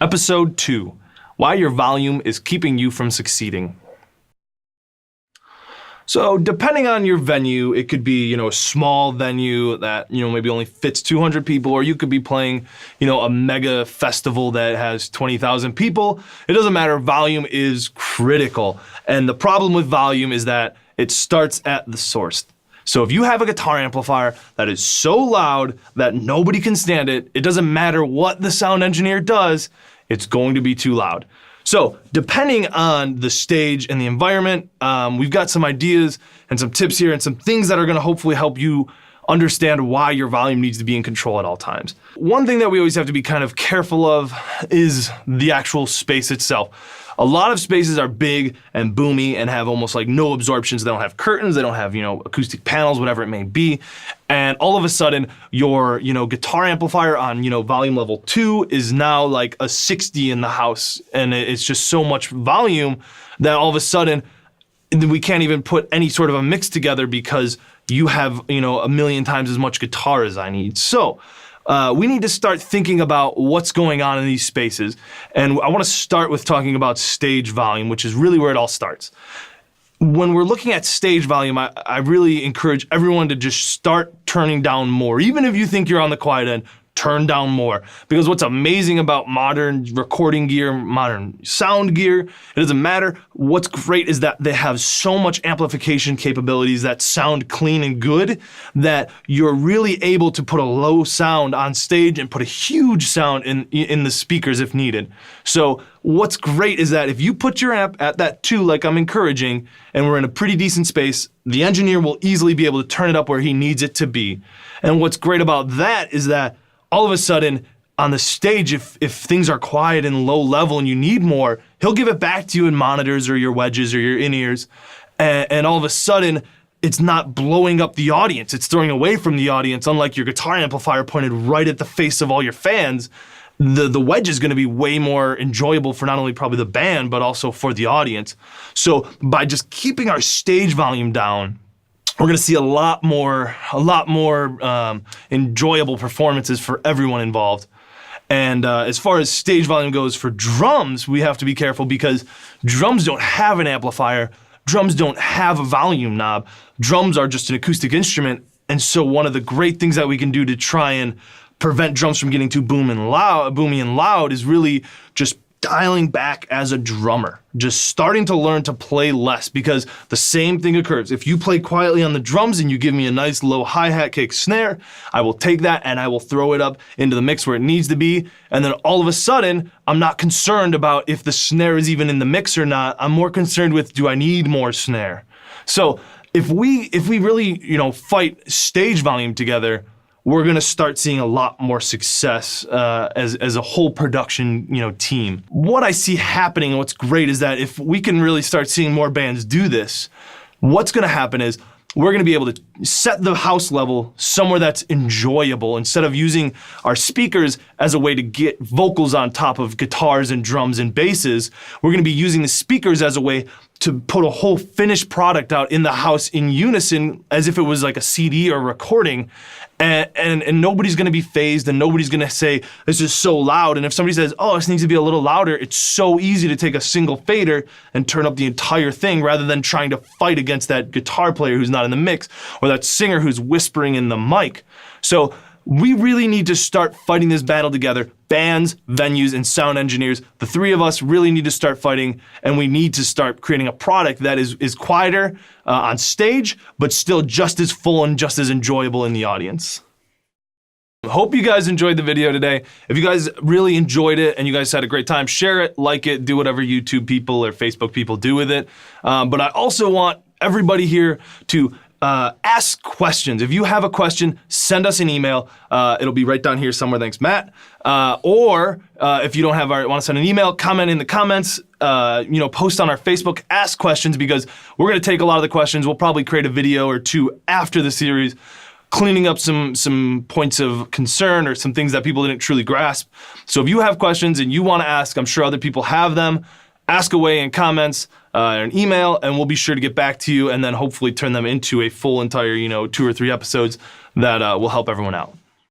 Episode 2, Why Your Volume is Keeping You from Succeeding. So depending on your venue, it could be, a small venue that, maybe only fits 200 people, or you could be playing, a mega festival that has 20,000 people. It doesn't matter. Volume is critical. And the problem with volume is that it starts at the source. So if you have a guitar amplifier that is so loud that nobody can stand it, it doesn't matter what the sound engineer does, it's going to be too loud. So depending on the stage and the environment, we've got some ideas and some tips here and some things that are gonna hopefully help you understand why your volume needs to be in control at all times. One thing that we always have to be kind of careful of is the actual space itself. A lot of spaces are big and boomy and have almost like no absorptions. They don't have curtains, they don't have, acoustic panels, whatever it may be. And all of a sudden, your, guitar amplifier on, volume level 2 is now like a 60 in the house. And it's just so much volume that all of a sudden, we can't even put any sort of a mix together because you have, a million times as much guitar as I need. So we need to start thinking about what's going on in these spaces. And I want to start with talking about stage volume, which is really where it all starts. When we're looking at stage volume, I really encourage everyone to just start turning down more. Even if you think you're on the quiet end, turn down more. Because what's amazing about modern recording gear, modern sound gear, it doesn't matter. What's great is that they have so much amplification capabilities that sound clean and good that you're really able to put a low sound on stage and put a huge sound in the speakers if needed. So what's great is that if you put your amp at that 2 like I'm encouraging, and we're in a pretty decent space, the engineer will easily be able to turn it up where he needs it to be. And what's great about that is that all of a sudden, on the stage, if things are quiet and low level and you need more, he'll give it back to you in monitors or your wedges or your in-ears. And all of a sudden, it's not blowing up the audience. It's throwing away from the audience. Unlike your guitar amplifier pointed right at the face of all your fans, the wedge is gonna be way more enjoyable for not only probably the band, but also for the audience. So by just keeping our stage volume down, we're gonna see a lot more enjoyable performances for everyone involved. And as far as stage volume goes for drums, we have to be careful because drums don't have an amplifier. Drums don't have a volume knob. Drums are just an acoustic instrument. And so one of the great things that we can do to try and prevent drums from getting too boomy and loud is really just dialing back as a drummer, just starting to learn to play less, because the same thing occurs. If you play quietly on the drums and you give me a nice low hi-hat kick snare, I will take that and I will throw it up into the mix where it needs to be. And then all of a sudden, I'm not concerned about if the snare is even in the mix or not. I'm more concerned with, do I need more snare? So if we really, fight stage volume together, we're gonna start seeing a lot more success as a whole production, team. What I see happening and what's great is that if we can really start seeing more bands do this, what's gonna happen is we're gonna be able to set the house level somewhere that's enjoyable. Instead of using our speakers as a way to get vocals on top of guitars and drums and basses, we're gonna be using the speakers as a way to put a whole finished product out in the house in unison as if it was like a CD or recording. And nobody's gonna be phased and nobody's gonna say, this is so loud. And if somebody says, oh, this needs to be a little louder, it's so easy to take a single fader and turn up the entire thing rather than trying to fight against that guitar player who's not in the mix or that singer who's whispering in the mic. So we really need to start fighting this battle together. Bands, venues, and sound engineers. The 3 of us really need to start fighting, and we need to start creating a product that is quieter on stage, but still just as full and just as enjoyable in the audience. Hope you guys enjoyed the video today. If you guys really enjoyed it and you guys had a great time, share it, like it, do whatever YouTube people or Facebook people do with it. But I also want everybody here to ask questions. If you have a question, send us an email. It'll be right down here somewhere. Thanks, Matt. Or if you don't have want to send an email, comment in the comments. Post on our Facebook. Ask questions because we're going to take a lot of the questions. We'll probably create a video or 2 after the series, cleaning up some points of concern or some things that people didn't truly grasp. So if you have questions and you want to ask, I'm sure other people have them. Ask away in comments or an email, and we'll be sure to get back to you and then hopefully turn them into a full entire, 2 or 3 episodes that will help everyone out.